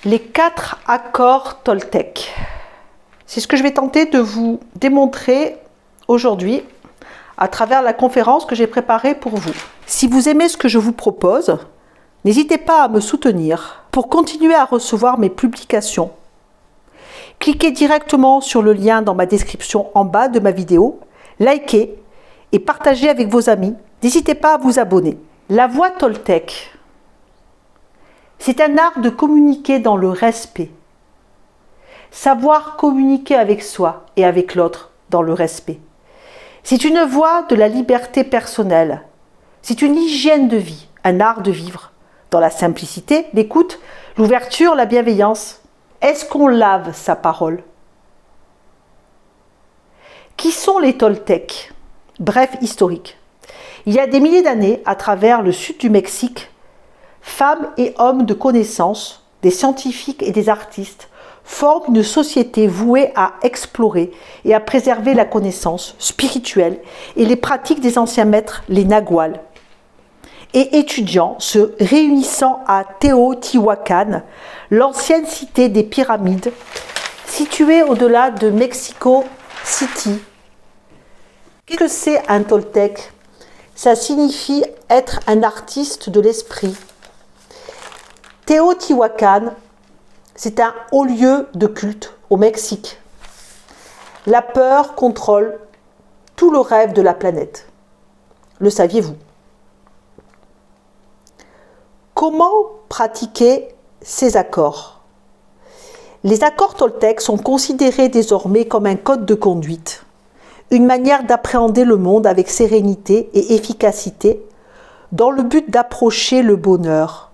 Les 4 accords Toltec. C'est ce que je vais tenter de vous démontrer aujourd'hui à travers la conférence que j'ai préparée pour vous. Si vous aimez ce que je vous propose, n'hésitez pas à me soutenir pour continuer à recevoir mes publications. Cliquez directement sur le lien dans ma description en bas de ma vidéo, likez et partagez avec vos amis. N'hésitez pas à vous abonner. La voie Toltec. C'est un art de communiquer dans le respect. Savoir communiquer avec soi et avec l'autre dans le respect. C'est une voie de la liberté personnelle. C'est une hygiène de vie, un art de vivre. Dans la simplicité, l'écoute, l'ouverture, la bienveillance. Est-ce qu'on lave sa parole? Qui sont les Toltecs? Bref, historique. Il y a des milliers d'années, à travers le sud du Mexique, femmes et hommes de connaissance, des scientifiques et des artistes forment une société vouée à explorer et à préserver la connaissance spirituelle et les pratiques des anciens maîtres, les Naguals, et étudiants se réunissant à Teotihuacan, l'ancienne cité des pyramides, située au-delà de Mexico City. Qu'est-ce que c'est un Toltec? Ça signifie être un artiste de l'esprit. Teotihuacan, c'est un haut lieu de culte au Mexique. La peur contrôle tout le rêve de la planète. Le saviez-vous? Comment pratiquer ces accords? Les accords Toltec sont considérés désormais comme un code de conduite, une manière d'appréhender le monde avec sérénité et efficacité, dans le but d'approcher le bonheur.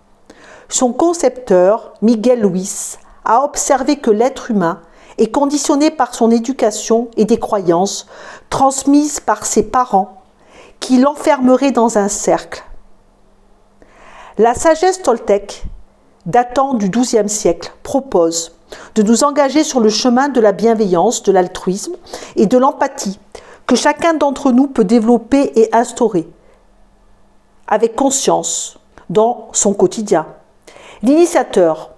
Son concepteur, Miguel Ruiz, a observé que l'être humain est conditionné par son éducation et des croyances transmises par ses parents qui l'enfermeraient dans un cercle. La sagesse Toltec, datant du XIIe siècle, propose de nous engager sur le chemin de la bienveillance, de l'altruisme et de l'empathie que chacun d'entre nous peut développer et instaurer avec conscience dans son quotidien. L'initiateur,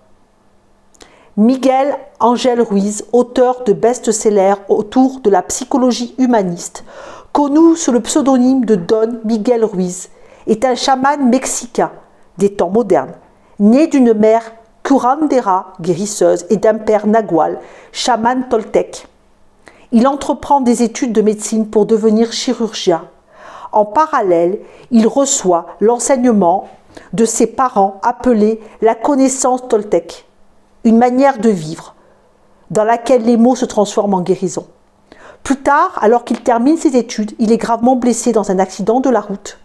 Miguel Ángel Ruiz, auteur de best-sellers autour de la psychologie humaniste, connu sous le pseudonyme de Don Miguel Ruiz, est un chaman mexicain des temps modernes, né d'une mère curandera, guérisseuse, et d'un père nagual, chaman toltec. Il entreprend des études de médecine pour devenir chirurgien. En parallèle, il reçoit l'enseignement de ses parents appelé la connaissance Toltec, une manière de vivre dans laquelle les mots se transforment en guérison. Plus tard, alors qu'il termine ses études, il est gravement blessé dans un accident de la route.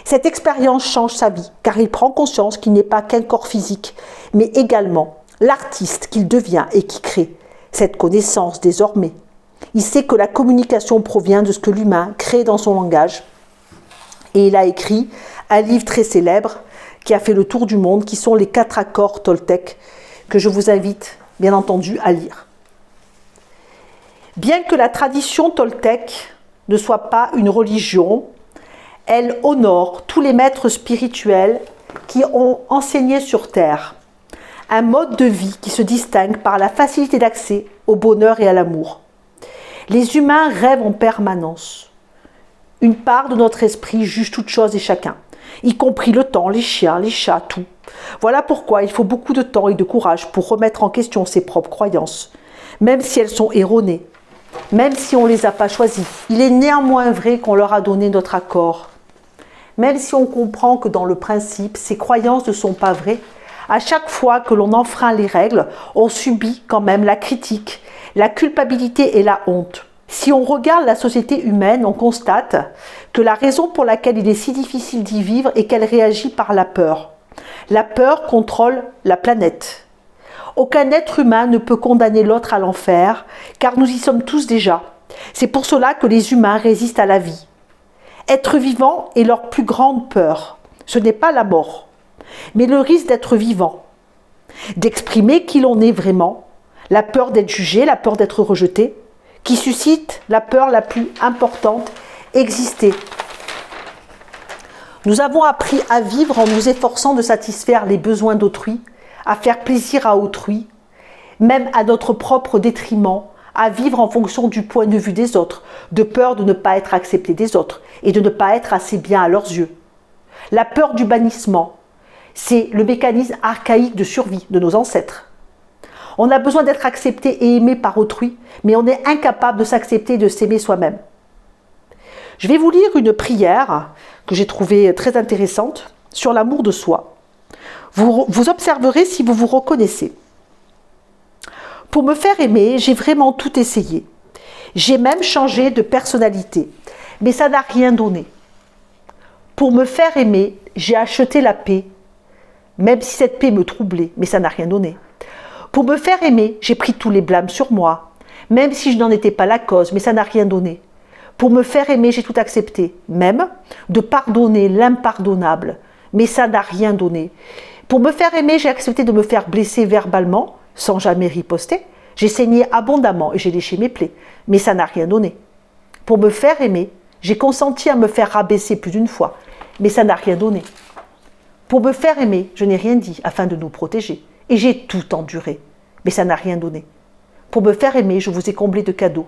Cette expérience change sa vie car il prend conscience qu'il n'est pas qu'un corps physique, mais également l'artiste qu'il devient et qui crée cette connaissance désormais. Il sait que la communication provient de ce que l'humain crée dans son langage. Et il a écrit un livre très célèbre qui a fait le tour du monde, qui sont les 4 accords Toltec, que je vous invite bien entendu à lire. Bien que la tradition Toltec ne soit pas une religion, elle honore tous les maîtres spirituels qui ont enseigné sur Terre. Un mode de vie qui se distingue par la facilité d'accès au bonheur et à l'amour. Les humains rêvent en permanence. Une part de notre esprit juge toute chose et chacun, y compris le temps, les chiens, les chats, tout. Voilà pourquoi il faut beaucoup de temps et de courage pour remettre en question ses propres croyances, même si elles sont erronées, même si on ne les a pas choisies. Il est néanmoins vrai qu'on leur a donné notre accord. Même si on comprend que dans le principe, ces croyances ne sont pas vraies, à chaque fois que l'on enfreint les règles, on subit quand même la critique, la culpabilité et la honte. Si on regarde la société humaine, on constate que la raison pour laquelle il est si difficile d'y vivre est qu'elle réagit par la peur. La peur contrôle la planète. Aucun être humain ne peut condamner l'autre à l'enfer, car nous y sommes tous déjà. C'est pour cela que les humains résistent à la vie. Être vivant est leur plus grande peur. Ce n'est pas la mort. mais le risque d'être vivant, d'exprimer qui l'on est vraiment, la peur d'être jugé, la peur d'être rejeté, qui suscite la peur la plus importante, exister. Nous avons appris à vivre en nous efforçant de satisfaire les besoins d'autrui, à faire plaisir à autrui, même à notre propre détriment, à vivre en fonction du point de vue des autres, de peur de ne pas être accepté des autres et de ne pas être assez bien à leurs yeux. La peur du bannissement, c'est le mécanisme archaïque de survie de nos ancêtres. On a besoin d'être accepté et aimé par autrui, mais on est incapable de s'accepter et de s'aimer soi-même. Je vais vous lire une prière que j'ai trouvée très intéressante sur l'amour de soi. Vous observerez si vous vous reconnaissez. Pour me faire aimer, j'ai vraiment tout essayé. J'ai même changé de personnalité, mais ça n'a rien donné. Pour me faire aimer, j'ai acheté la paix, même si cette paix me troublait, mais ça n'a rien donné. Pour me faire aimer, j'ai pris tous les blâmes sur moi, même si je n'en étais pas la cause, mais ça n'a rien donné. Pour me faire aimer, j'ai tout accepté, même de pardonner l'impardonnable, mais ça n'a rien donné. Pour me faire aimer, j'ai accepté de me faire blesser verbalement, sans jamais riposter. J'ai saigné abondamment et j'ai léché mes plaies, mais ça n'a rien donné. Pour me faire aimer, j'ai consenti à me faire rabaisser plus d'une fois, mais ça n'a rien donné. Pour me faire aimer, je n'ai rien dit afin de nous protéger, et j'ai tout enduré, mais ça n'a rien donné. Pour me faire aimer, je vous ai comblé de cadeaux,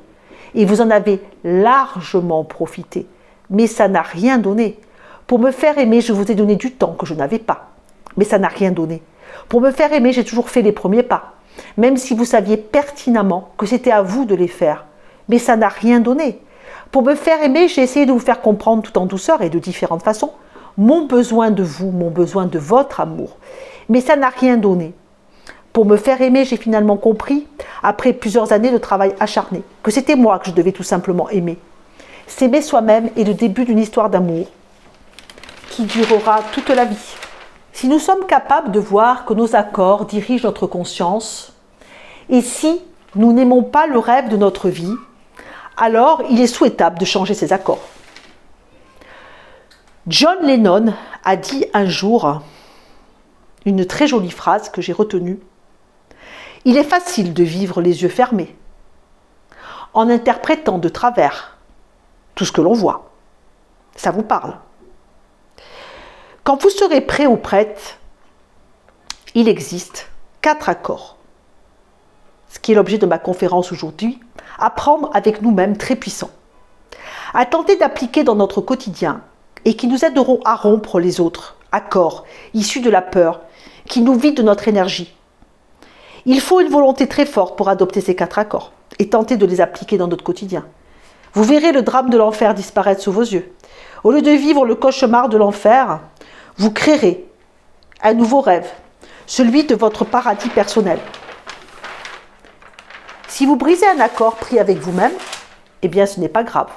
et vous en avez largement profité, mais ça n'a rien donné. Pour me faire aimer, je vous ai donné du temps que je n'avais pas, mais ça n'a rien donné. Pour me faire aimer, j'ai toujours fait les premiers pas, même si vous saviez pertinemment que c'était à vous de les faire, mais ça n'a rien donné. Pour me faire aimer, j'ai essayé de vous faire comprendre tout en douceur et de différentes façons mon besoin de vous, mon besoin de votre amour, mais ça n'a rien donné. Pour me faire aimer, j'ai finalement compris, après plusieurs années de travail acharné, que c'était moi que je devais tout simplement aimer. S'aimer soi-même est le début d'une histoire d'amour qui durera toute la vie. Si nous sommes capables de voir que nos accords dirigent notre conscience, et si nous n'aimons pas le rêve de notre vie, alors il est souhaitable de changer ces accords. John Lennon a dit un jour une très jolie phrase que j'ai retenue. « Il est facile de vivre les yeux fermés, en interprétant de travers tout ce que l'on voit. » Ça vous parle? Quand vous serez prêt ou prête, il existe 4 accords. Ce qui est l'objet de ma conférence aujourd'hui, apprendre avec nous-mêmes très puissant, à tenter d'appliquer dans notre quotidien et qui nous aideront à rompre les autres accords issus de la peur qui nous vident de notre énergie. Il faut une volonté très forte pour adopter ces 4 accords et tenter de les appliquer dans notre quotidien. Vous verrez le drame de l'enfer disparaître sous vos yeux. Au lieu de vivre le cauchemar de l'enfer, vous créerez un nouveau rêve, celui de votre paradis personnel. Si vous brisez un accord pris avec vous-même, eh bien ce n'est pas grave.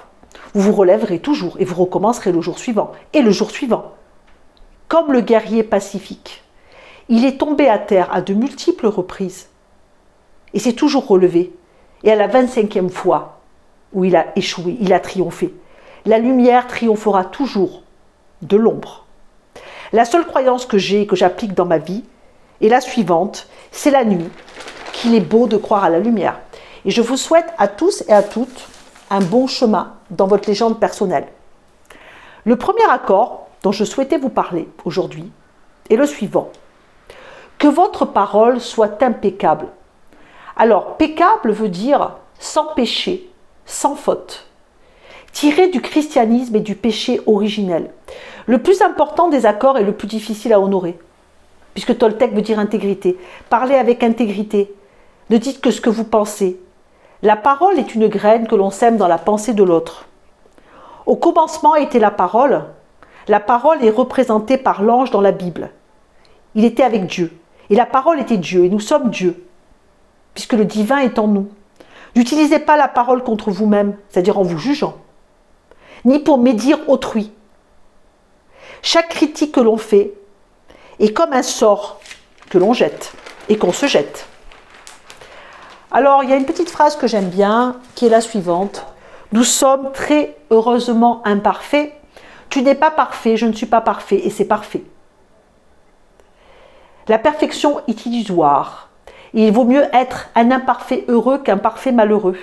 Vous vous relèverez toujours et vous recommencerez le jour suivant et le jour suivant. Comme le guerrier pacifique, il est tombé à terre à de multiples reprises et s'est toujours relevé. Et à la 25e fois où il a échoué, il a triomphé. La lumière triomphera toujours de l'ombre. La seule croyance que j'ai et que j'applique dans ma vie est la suivante, c'est la nuit, qu'il est beau de croire à la lumière. Et je vous souhaite à tous et à toutes un bon chemin dans votre légende personnelle. Le premier accord dont je souhaitais vous parler aujourd'hui est le suivant. Que votre parole soit impeccable. Alors, peccable veut dire sans péché, sans faute. Tiré du christianisme et du péché originel. Le plus important des accords est le plus difficile à honorer. Puisque Toltec veut dire intégrité. Parlez avec intégrité. Ne dites que ce que vous pensez. La parole est une graine que l'on sème dans la pensée de l'autre. Au commencement était la parole. La parole est représentée par l'ange dans la Bible. Il était avec Dieu. Et la parole était Dieu. Et nous sommes Dieu. Puisque le divin est en nous. N'utilisez pas la parole contre vous-même, c'est-à-dire en vous jugeant, ni pour médire autrui. Chaque critique que l'on fait est comme un sort que l'on jette et qu'on se jette. Alors, il y a une petite phrase que j'aime bien, qui est la suivante. Nous sommes très heureusement imparfaits. Tu n'es pas parfait, je ne suis pas parfait, et c'est parfait. La perfection est illusoire. Il vaut mieux être un imparfait heureux qu'un parfait malheureux.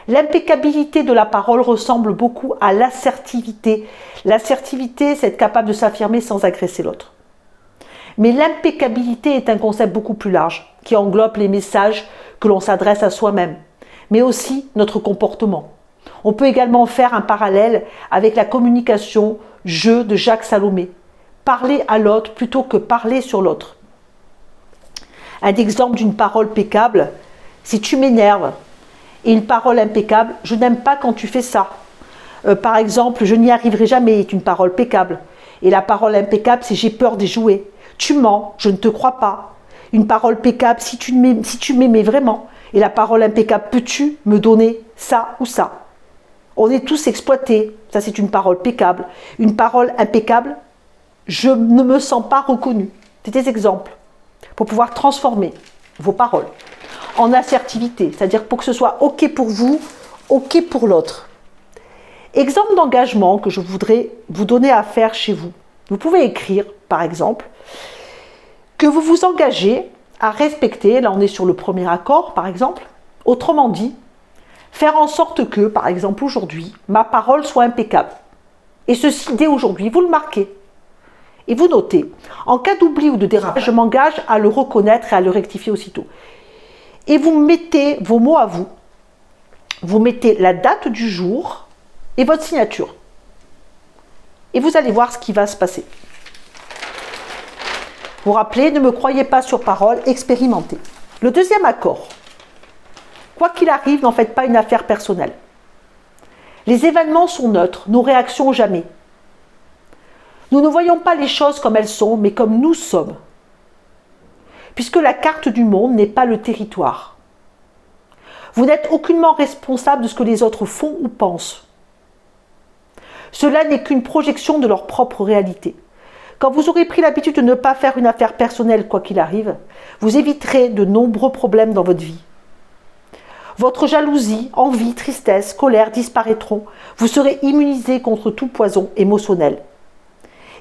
L'impeccabilité de la parole ressemble beaucoup à l'assertivité. L'assertivité, c'est être capable de s'affirmer sans agresser l'autre. Mais l'impeccabilité est un concept beaucoup plus large, qui englobe les messages que l'on s'adresse à soi-même, mais aussi notre comportement. On peut également faire un parallèle avec la communication « je » de Jacques Salomé. Parler à l'autre plutôt que parler sur l'autre. Un exemple d'une parole peccable, si tu m'énerves, et une parole impeccable, je n'aime pas quand tu fais ça. Par exemple, je n'y arriverai jamais est une parole peccable. Et la parole impeccable, c'est j'ai peur d'échouer. Tu mens, je ne te crois pas. Une parole peccable, si tu m'aimais vraiment. Et la parole impeccable, peux-tu me donner ça ou ça? On est tous exploités. Ça, c'est une parole peccable. Une parole impeccable, je ne me sens pas reconnu. C'est des exemples pour pouvoir transformer vos paroles en assertivité, c'est-à-dire pour que ce soit OK pour vous, OK pour l'autre. Exemple d'engagement que je voudrais vous donner à faire chez vous. Vous pouvez écrire, par exemple, que vous vous engagez à respecter, là on est sur le premier accord, par exemple, autrement dit, faire en sorte que, par exemple aujourd'hui, ma parole soit impeccable. Et ceci dès aujourd'hui, vous le marquez. Et vous notez, en cas d'oubli ou de dérapage, je m'engage à le reconnaître et à le rectifier aussitôt. Et vous mettez vos mots à vous. Vous mettez la date du jour et votre signature. Et vous allez voir ce qui va se passer. Vous rappelez, ne me croyez pas sur parole, expérimentez. Le deuxième accord. Quoi qu'il arrive, n'en faites pas une affaire personnelle. Les événements sont neutres, nos réactions jamais. Nous ne voyons pas les choses comme elles sont, mais comme nous sommes. Puisque la carte du monde n'est pas le territoire. Vous n'êtes aucunement responsable de ce que les autres font ou pensent. Cela n'est qu'une projection de leur propre réalité. Quand vous aurez pris l'habitude de ne pas faire une affaire personnelle quoi qu'il arrive, vous éviterez de nombreux problèmes dans votre vie. Votre jalousie, envie, tristesse, colère disparaîtront. Vous serez immunisé contre tout poison émotionnel.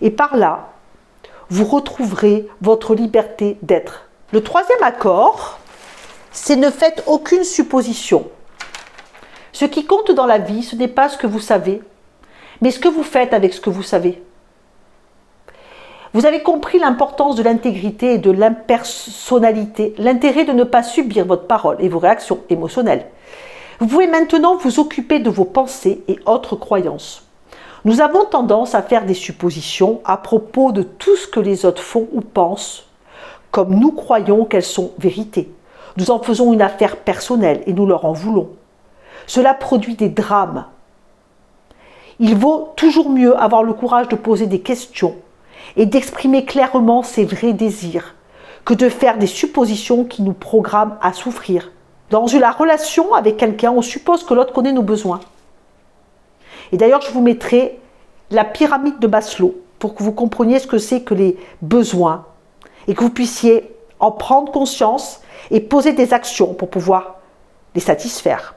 Et par là, vous retrouverez votre liberté d'être. Le troisième accord, c'est ne faites aucune supposition. Ce qui compte dans la vie, ce n'est pas ce que vous savez, mais ce que vous faites avec ce que vous savez. Vous avez compris l'importance de l'intégrité et de l'impersonnalité, l'intérêt de ne pas subir votre parole et vos réactions émotionnelles. Vous pouvez maintenant vous occuper de vos pensées et autres croyances. Nous avons tendance à faire des suppositions à propos de tout ce que les autres font ou pensent, comme nous croyons qu'elles sont vérités. Nous en faisons une affaire personnelle et nous leur en voulons. Cela produit des drames. Il vaut toujours mieux avoir le courage de poser des questions et d'exprimer clairement ses vrais désirs que de faire des suppositions qui nous programment à souffrir. Dans la relation avec quelqu'un, on suppose que l'autre connaît nos besoins. Et d'ailleurs, je vous mettrai la pyramide de Maslow pour que vous compreniez ce que c'est que les besoins et que vous puissiez en prendre conscience et poser des actions pour pouvoir les satisfaire.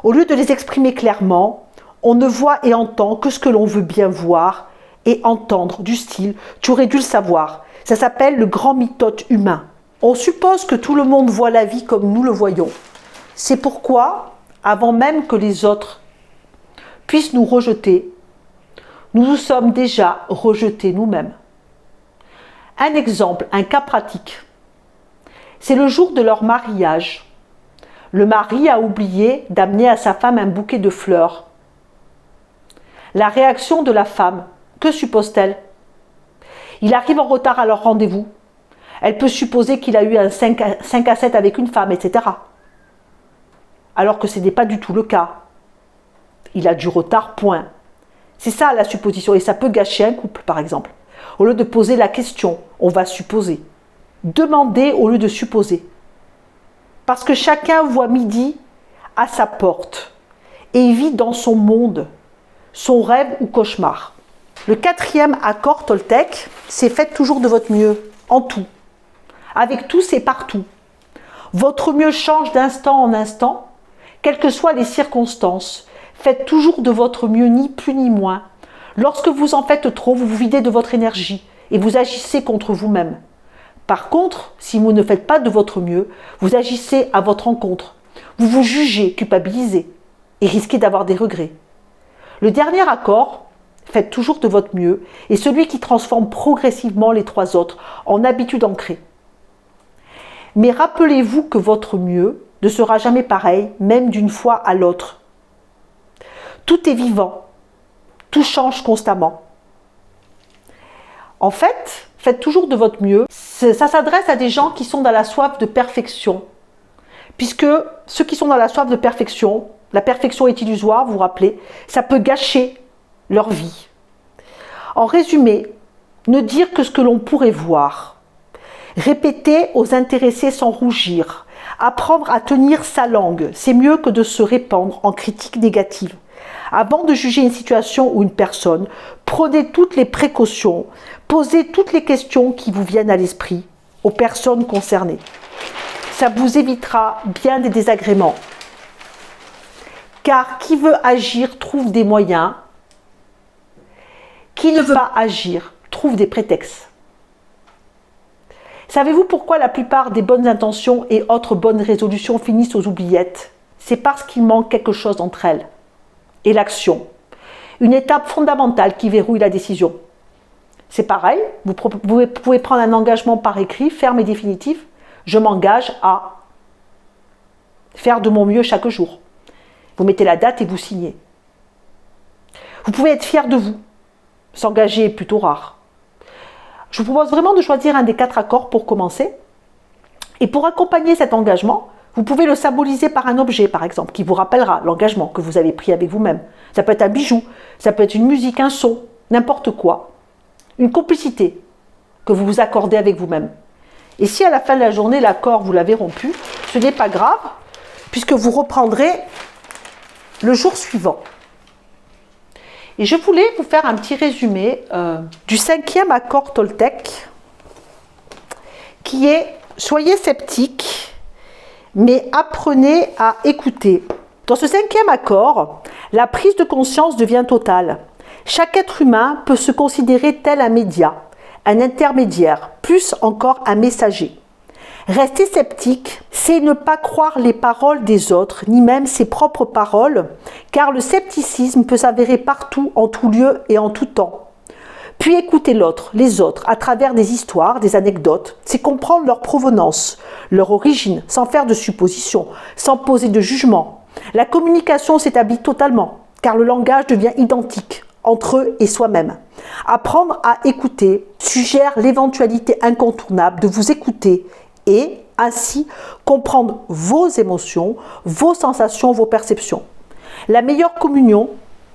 Au lieu de les exprimer clairement, on ne voit et entend que ce que l'on veut bien voir et entendre, du style « tu aurais dû le savoir ». Ça s'appelle le grand mythote humain. On suppose que tout le monde voit la vie comme nous le voyons. C'est pourquoi, avant même que les autres puissent nous rejeter, nous nous sommes déjà rejetés nous-mêmes. Un exemple, un cas pratique. C'est le jour de leur mariage. Le mari a oublié d'amener à sa femme un bouquet de fleurs. La réaction de la femme, que suppose-t-elle? Il arrive en retard à leur rendez-vous. Elle peut supposer qu'il a eu un 5 à 7 avec une femme, etc. Alors que ce n'est pas du tout le cas. Il a du retard, point. C'est ça la supposition, et ça peut gâcher un couple, par exemple. Au lieu de poser la question, on va supposer. Demander au lieu de supposer. Parce que chacun voit midi à sa porte et vit dans son monde, son rêve ou cauchemar. Le quatrième accord Toltec, c'est faites toujours de votre mieux, en tout. Avec tous et partout. Votre mieux change d'instant en instant, quelles que soient les circonstances. Faites toujours de votre mieux, ni plus ni moins. Lorsque vous en faites trop, vous vous videz de votre énergie et vous agissez contre vous-même. Par contre, si vous ne faites pas de votre mieux, vous agissez à votre encontre. Vous vous jugez culpabilisé et risquez d'avoir des regrets. Le dernier accord, faites toujours de votre mieux, est celui qui transforme progressivement les 3 autres en habitudes ancrées. Mais rappelez-vous que votre mieux ne sera jamais pareil, même d'une fois à l'autre. Tout est vivant, tout change constamment. En fait, faites toujours de votre mieux. Ça s'adresse à des gens qui sont dans la soif de perfection. Puisque ceux qui sont dans la soif de perfection, la perfection est illusoire, vous vous rappelez, ça peut gâcher leur vie. En résumé, ne dire que ce que l'on pourrait voir. Répéter aux intéressés sans rougir. Apprendre à tenir sa langue, c'est mieux que de se répandre en critiques négatives. Avant de juger une situation ou une personne, prenez toutes les précautions, posez toutes les questions qui vous viennent à l'esprit aux personnes concernées. Ça vous évitera bien des désagréments. Car qui veut agir trouve des moyens. Qui ne veut pas agir trouve des prétextes. Savez-vous pourquoi la plupart des bonnes intentions et autres bonnes résolutions finissent aux oubliettes? C'est parce qu'il manque quelque chose entre elles. Et l'action. Une étape fondamentale qui verrouille la décision. C'est pareil, vous pouvez prendre un engagement par écrit, ferme et définitif. Je m'engage à faire de mon mieux chaque jour. Vous mettez la date et vous signez. Vous pouvez être fier de vous. S'engager est plutôt rare. Je vous propose vraiment de choisir un des 4 accords pour commencer. Et pour accompagner cet engagement, vous pouvez le symboliser par un objet, par exemple, qui vous rappellera l'engagement que vous avez pris avec vous-même. Ça peut être un bijou, ça peut être une musique, un son, n'importe quoi. Une complicité que vous vous accordez avec vous-même. Et si à la fin de la journée, l'accord, vous l'avez rompu, ce n'est pas grave, puisque vous reprendrez le jour suivant. Et je voulais vous faire un petit résumé du 5e accord Toltec, qui est « Soyez sceptiques, mais apprenez à écouter ». Dans ce 5e accord, la prise de conscience devient totale. Chaque être humain peut se considérer tel un média, un intermédiaire, plus encore un messager. Rester sceptique, c'est ne pas croire les paroles des autres, ni même ses propres paroles, car le scepticisme peut s'avérer partout, en tout lieu et en tout temps. Puis écouter l'autre, les autres, à travers des histoires, des anecdotes, c'est comprendre leur provenance, leur origine, sans faire de suppositions, sans poser de jugement. La communication s'établit totalement, car le langage devient identique entre eux et soi-même. Apprendre à écouter suggère l'éventualité incontournable de vous écouter et ainsi comprendre vos émotions, vos sensations, vos perceptions. La meilleure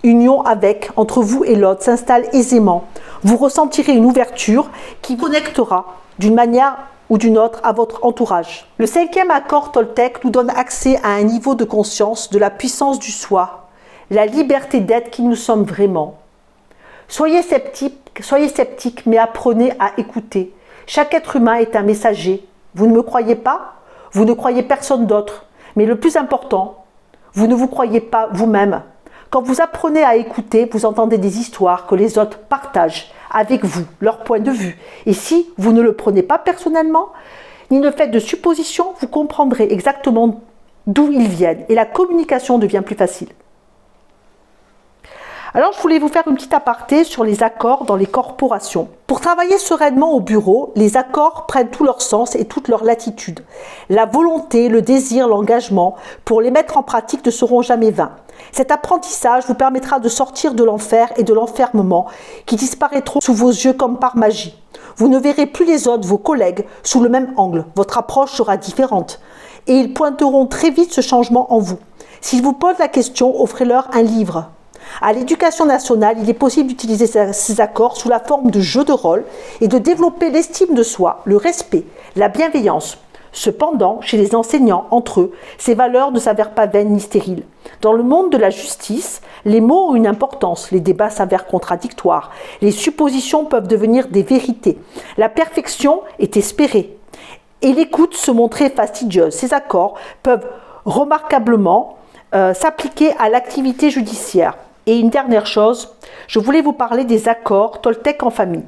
union avec, entre vous et l'autre, s'installe aisément. Vous ressentirez une ouverture qui vous connectera d'une manière ou d'une autre à votre entourage. Le 5e accord Toltec nous donne accès à un niveau de conscience de la puissance du soi, la liberté d'être qui nous sommes vraiment. Soyez sceptiques, mais apprenez à écouter. Chaque être humain est un messager. Vous ne me croyez pas? Vous ne croyez personne d'autre. Mais le plus important, vous ne vous croyez pas vous-même. Quand vous apprenez à écouter, vous entendez des histoires que les autres partagent avec vous, leur point de vue. Et si vous ne le prenez pas personnellement, ni ne faites de suppositions, vous comprendrez exactement d'où ils viennent. Et la communication devient plus facile. Alors, je voulais vous faire une petite aparté sur les accords dans les corporations. Pour travailler sereinement au bureau, les accords prennent tout leur sens et toute leur latitude. La volonté, le désir, l'engagement, pour les mettre en pratique ne seront jamais vains. Cet apprentissage vous permettra de sortir de l'enfer et de l'enfermement qui disparaîtront sous vos yeux comme par magie. Vous ne verrez plus les autres, vos collègues, sous le même angle. Votre approche sera différente et ils pointeront très vite ce changement en vous. S'ils vous posent la question, offrez-leur un livre. À l'Éducation nationale, il est possible d'utiliser ces accords sous la forme de jeux de rôle et de développer l'estime de soi, le respect, la bienveillance. Cependant, chez les enseignants, entre eux, ces valeurs ne s'avèrent pas vaines ni stériles. Dans le monde de la justice, les mots ont une importance, les débats s'avèrent contradictoires, les suppositions peuvent devenir des vérités. La perfection est espérée et l'écoute se montrait fastidieuse. Ces accords peuvent remarquablement s'appliquer à l'activité judiciaire. Et une dernière chose, je voulais vous parler des accords Toltec en famille.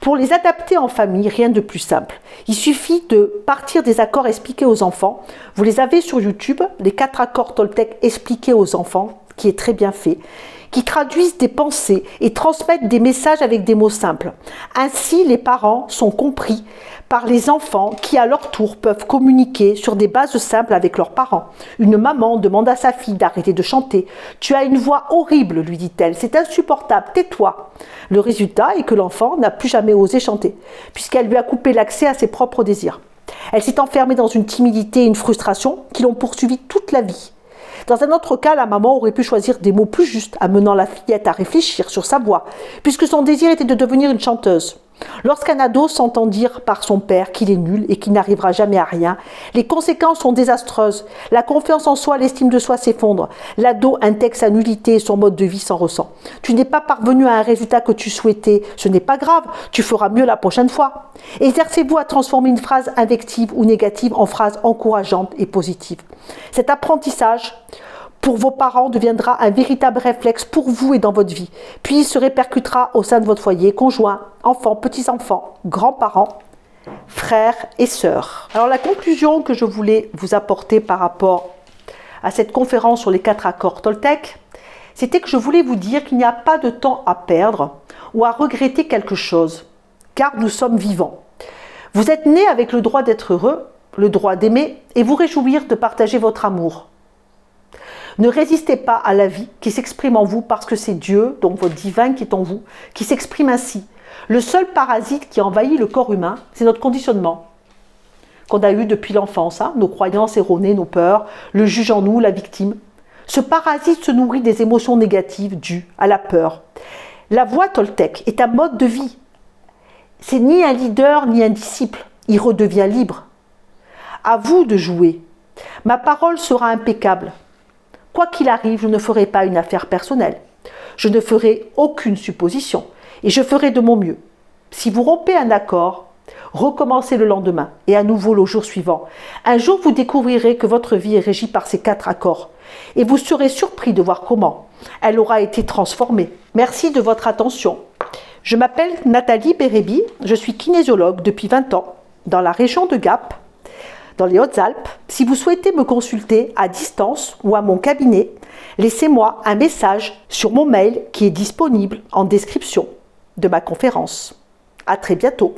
Pour les adapter en famille, rien de plus simple. Il suffit de partir des accords expliqués aux enfants. Vous les avez sur YouTube, les 4 accords Toltec expliqués aux enfants, qui est très bien fait, qui traduisent des pensées et transmettent des messages avec des mots simples. Ainsi, les parents sont compris par les enfants qui, à leur tour, peuvent communiquer sur des bases simples avec leurs parents. Une maman demande à sa fille d'arrêter de chanter. « Tu as une voix horrible, lui dit-elle, c'est insupportable, tais-toi ». Le résultat est que l'enfant n'a plus jamais osé chanter, puisqu'elle lui a coupé l'accès à ses propres désirs. Elle s'est enfermée dans une timidité et une frustration qui l'ont poursuivie toute la vie. Dans un autre cas, la maman aurait pu choisir des mots plus justes, amenant la fillette à réfléchir sur sa voix, puisque son désir était de devenir une chanteuse. Lorsqu'un ado s'entend dire par son père qu'il est nul et qu'il n'arrivera jamais à rien, les conséquences sont désastreuses. La confiance en soi, l'estime de soi s'effondre. L'ado intègre sa nullité et son mode de vie s'en ressent. Tu n'es pas parvenu à un résultat que tu souhaitais, ce n'est pas grave, tu feras mieux la prochaine fois. Exercez-vous à transformer une phrase invective ou négative en phrase encourageante et positive. Cet apprentissage pour vos parents deviendra un véritable réflexe pour vous et dans votre vie. Puis il se répercutera au sein de votre foyer, conjoint, enfants, petits-enfants, grands-parents, frères et sœurs. Alors la conclusion que je voulais vous apporter par rapport à cette conférence sur les 4 accords Toltec, c'était que je voulais vous dire qu'il n'y a pas de temps à perdre ou à regretter quelque chose, car nous sommes vivants. Vous êtes nés avec le droit d'être heureux, le droit d'aimer et vous réjouir de partager votre amour. Ne résistez pas à la vie qui s'exprime en vous parce que c'est Dieu, donc votre divin qui est en vous, qui s'exprime ainsi. Le seul parasite qui envahit le corps humain, c'est notre conditionnement qu'on a eu depuis l'enfance, nos croyances erronées, nos peurs, le juge en nous, la victime. Ce parasite se nourrit des émotions négatives dues à la peur. La voie Toltec est un mode de vie. C'est ni un leader ni un disciple. Il redevient libre. À vous de jouer. Ma parole sera impeccable. Quoi qu'il arrive, je ne ferai pas une affaire personnelle. Je ne ferai aucune supposition et je ferai de mon mieux. Si vous rompez un accord, recommencez le lendemain et à nouveau le jour suivant. Un jour, vous découvrirez que votre vie est régie par ces 4 accords et vous serez surpris de voir comment elle aura été transformée. Merci de votre attention. Je m'appelle Nathalie Bérébi, je suis kinésiologue depuis 20 ans dans la région de Gap, dans les Hautes-Alpes. Si vous souhaitez me consulter à distance ou à mon cabinet, laissez-moi un message sur mon mail qui est disponible en description de ma conférence. À très bientôt.